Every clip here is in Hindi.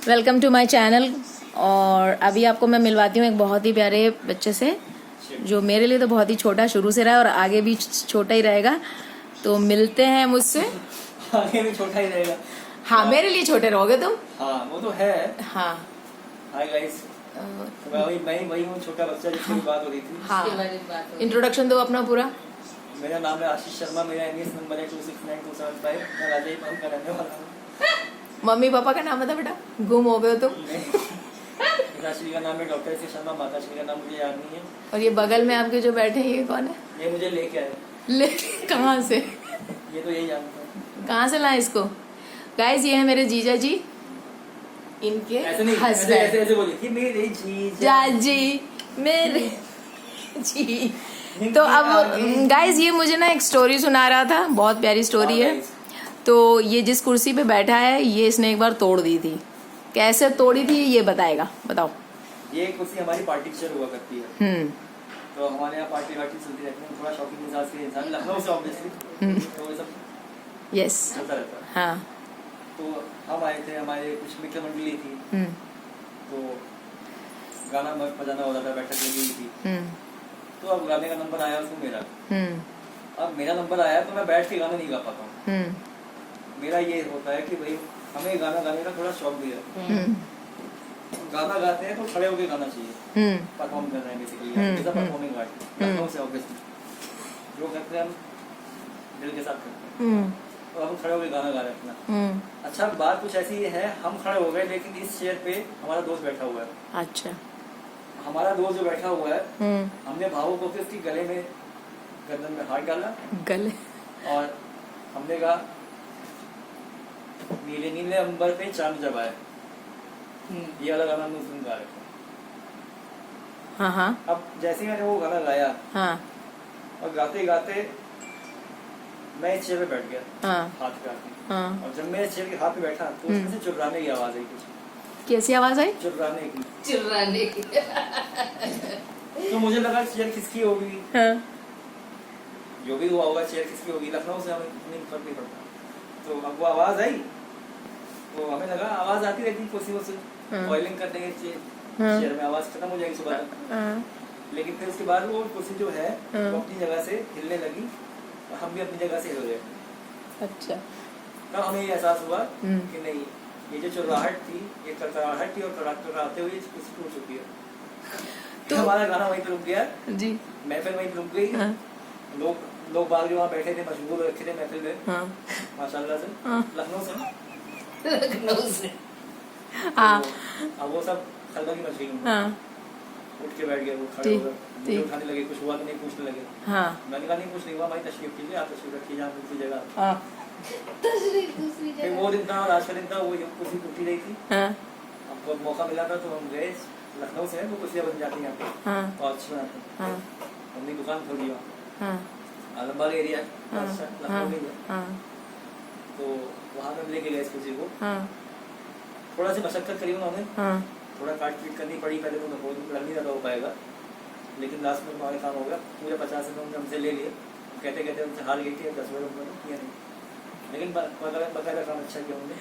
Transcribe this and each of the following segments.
Welcome to my channel. और अभी आपको मैं मिलवाती हूँ एक बहुत ही प्यारे बच्चे से जो मेरे लिए तो बहुत ही छोटा शुरू से रहा है और आगे भी छोटा ही रहेगा। तो मिलते हैं मुझसे। आगे भी छोटा ही रहेगा। हाँ, मेरे लिए छोटे रहोगे तुम। हाँ वो तो है। हाँ हाय गाइस, मैं वही हूँ छोटा बच्चा जिसकी बात हो रही थी। हाँ, इंट्रोडक्शन दो अपना पूरा। मेरा नाम है आशीष शर्मा, मेरा एमएस नंबर है 269275। मैं राजही पान का रहने वाला हूँ। मम्मी पापा का नाम बता बेटा, गुम हो गए हो तुम। पिताश्री का नाम है डॉक्टर एस शर्मा, माताश्री का नाम मुझे याद नहीं है। और ये बगल में आपके जो बैठे हैं ये कौन है? ये मुझे लेके आए। ले कहाँ से? ये तो यही जानता हूँ। कहाँ से लाए इसको? गाइस ये है मेरे जीजा जी, इनके हस्बैंड। ऐसे बोलिए कि मेरे जीजा जी मेरे जी। तो अब गाइस ये मुझे ना एक स्टोरी सुना रहा था, बहुत प्यारी स्टोरी है। तो ये जिस कुर्सी पे बैठा है ये इसने एक बार तोड़ दी थी। कैसे तोड़ी थी ये बताएगा, बताओ। ये कुर्सी हमारी पार्टी चल हुआ करती है। तो हमारे यहाँ पार्टी वार्टी चलती रहती है। थोड़ा शौकीन मिजाज के इंसान, लखनऊ से ऑब्वियसली तो ये सब यस चलता रहता है। हाँ। तो हम आए थे, हमारे कुछ मित्र मंडली थी। तो गाना बजाना हो रहा था, बैठक लगी थी। तो अब गाने का नंबर आया उसको मेरा। अब मेरा नंबर आया तो मैं बैठ के गाना नहीं गा पाता हूँ। मेरा ये होता है कि भाई हमें गाना गाने का थोड़ा शौक भी है। गाना गाते हैं तो खड़े होकर गाना चाहिए। परफॉर्म कर रहे हैं बेसिकली, परफॉर्मिंग आर्ट लखनऊ से ऑब्वियसली जो करते हैं हम दिल के साथ करते हैं। तो हम खड़े होकर गाना गा रहे हैं अपना। अच्छा बात कुछ ऐसी है, हम खड़े हो गए लेकिन इस चेयर पे हमारा दोस्त बैठा हुआ है। अच्छा। हमारा दोस्त जो बैठा हुआ है हमने भावुक होकर उसकी गले में, गर्दन में हाथ डाला गले और हमने कहा नीले नीले अंबर पे चांद जब आए। ये वाला गाना हमने सुन गा रहे थे। हाँ हाँ। अब जैसे ही मैंने वो गाना गाया हाँ। और गाते गाते मैं इस चेयर पे बैठ गया। हाँ। हाथ पे आके। हाँ। और जब मैं इस चेयर के हाथ पे बैठा तो उसमें से चुर्राने की आवाज आई। कुछ कैसी आवाज आई? चुर्राने की। चिल्लाने की। तो मुझे लगा चेयर किसकी होगी। हाँ। जो भी हुआ होगा चेयर किसकी होगी, लखनऊ से हमें इतनी फर्क नहीं पड़ता। तो अब वो आवाज आई तो हमें लगा आवाज आती रहती कुर्सियों से, बॉइलिंग करते हैं चेयर में आवाज खत्म हो जाएगी सुबह तक। लेकिन फिर उसके बाद वो कुर्सी जो है वो अपनी जगह से हिलने लगी और हम भी अपनी जगह से हिल गए। अच्छा। तब हमें ये एहसास हुआ कि नहीं, ये जो चुर्राहट थी ये कड़कड़ाहट थी और कड़कड़ाते हुए कुर्सी टूट चुकी है। तो हमारा गाना वहीं पे रुक गया जी, महफिल वहीं पे रुक गई। लोग बाहर जो वहाँ बैठे थे मशगूल रखे थे महफिल में माशाल्लाह से। लखनऊ से हाँ। तो अब वो सब खलबली मच गई। उठ के बैठ गए, वो खड़े हो गए, मुझे उठाने लगे, कुछ हुआ तो नहीं पूछने लगे। मैंने कहा नहीं कुछ नहीं हुआ भाई, तशरीफ कीजिए, आप तशरीफ रखिए जहाँ दूसरी जगह। फिर वो दिन था और आज का दिन था, वो कुर्सी टूटी रही थी। हमको मौका मिला था तो हम गए, लखनऊ से है वो कुर्सियाँ बन जाती हैं यहाँ पे और अच्छी बनाते हैं। हमने दुकान खोली वहाँ आलमबाग एरिया लखनऊ में। तो वहाँ पे लेके गए इस कुर्सी को। थोड़ा सी मशक्कत करी उन्होंने, थोड़ा काट पीट करनी पड़ी पहले तो लग नहीं रहा हो पाएगा, लेकिन लास्ट में हमारे काम हो गया। पूरे 50 रुपये हमसे ले लिए, कहते कहते उनसे हार गई थी, 10 रुपये किया नहीं, लेकिन बकायदा काम अच्छा किया उन्होंने।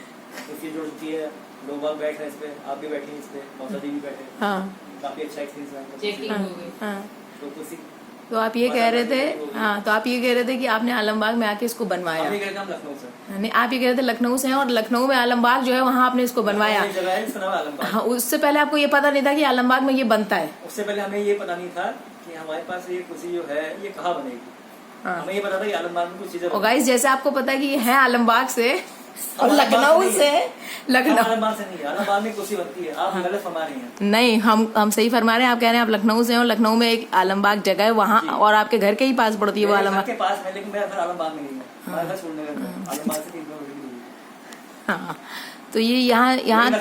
कुर्सी जो होती है लोग बाग बैठ रहे हैं इस पे, आप भी बैठे इस पे, मौसा जी भी बैठे, काफी अच्छा एक्सपीरियंस रहा। तो कुर्सी तो आप ये कह रहे थे, हाँ तो आप ये कह रहे थे कि आपने आलमबाग में आके इसको बनवाया। लखनऊ से नहीं, आप ये कह रहे थे लखनऊ से हैं और लखनऊ में आलमबाग जो है वहाँ आपने इसको बनवाया। हाँ, उससे पहले आपको ये पता नहीं था कि आलमबाग में ये बनता है? उससे पहले हमें ये पता नहीं था कि हमारे पास ये कुर्सी जो है ये कहाँ बनेगी। हमें ये पता था कि आलमबाग में कुछ चीजें। और गाइस जैसे आपको पता है कि ये है आलमबाग से और लखनऊ से, लखनऊ आलमबाग से नहीं, आलमबाग में कुर्सी बनती है। आप गलत फरमा रही हैं। नहीं, हम सही फरमा रहे हैं। आप कह रहे हैं आप लखनऊ से हैं और लखनऊ में एक आलमबाग जगह है वहाँ, और आपके घर के ही पास पड़ती है वो आलमबाग के पास है, लेकिन मेरा घर आलमबाग में नहीं है, हमारा घर छोड़ने का आलमबाग से 3 किलोमीटर। हाँ, तो ये यहाँ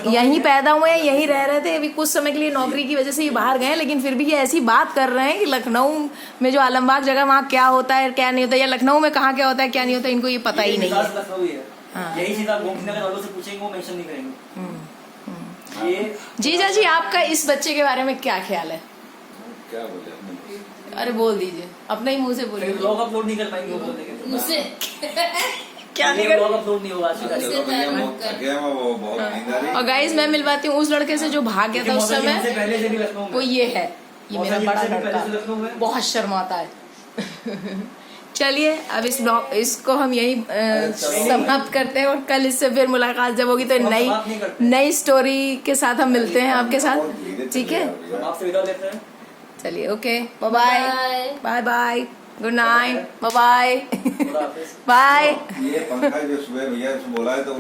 यहीं पैदा हुए हैं, यहीं रह रहे थे। अभी कुछ समय के लिए नौकरी की वजह से ये बाहर गए, लेकिन फिर भी ये ऐसी बात कर रहे हैं कि लखनऊ में जो आलमबाग जगह वहाँ क्या होता है क्या नहीं होता, या लखनऊ में कहाँ क्या होता है क्या नहीं होता, इनको ये पता ही नहीं है। यही चीज आप गोमतीनगर वालों से पूछेंगे, वो मेंशन नहीं करेंगे। ये जीजा जी आपका इस बच्चे के बारे में क्या ख्याल है? क्या बोले? अरे बोल दीजिए, अपने ही मुंह से बोलिए। लोग अपलोड नहीं कर पाएंगे वो बोलने के। मुझसे क्या ये निकल ब्लॉग अपलोड नहीं होगा आज चलो भैया, बहुत थके हैं, वो बहुत नींद आ रही है। और गाइज मैं मिलवाती हूँ उस लड़के से जो भाग गया था उस से समय, पहले से भी लखनऊ वो में ये है, ये मेरा मौसम बड़ा से भी पहले से लखनऊ लड़का में। बहुत शर्माता है। चलिए अब इस ब्लॉग इसको हम यही समाप्त करते हैं और कल इससे फिर मुलाकात जब होगी तो हम समाप्त नहीं करते। नई स्टोरी के साथ हम मिलते हैं आपके साथ, ठीक है। हम आपसे विदा लेते हैं। चलिए okay, bye bye, bye bye, good night, bye bye, खुदा हाफिज। बाय। ये पंखा जो सुबह भैया से बोला है तो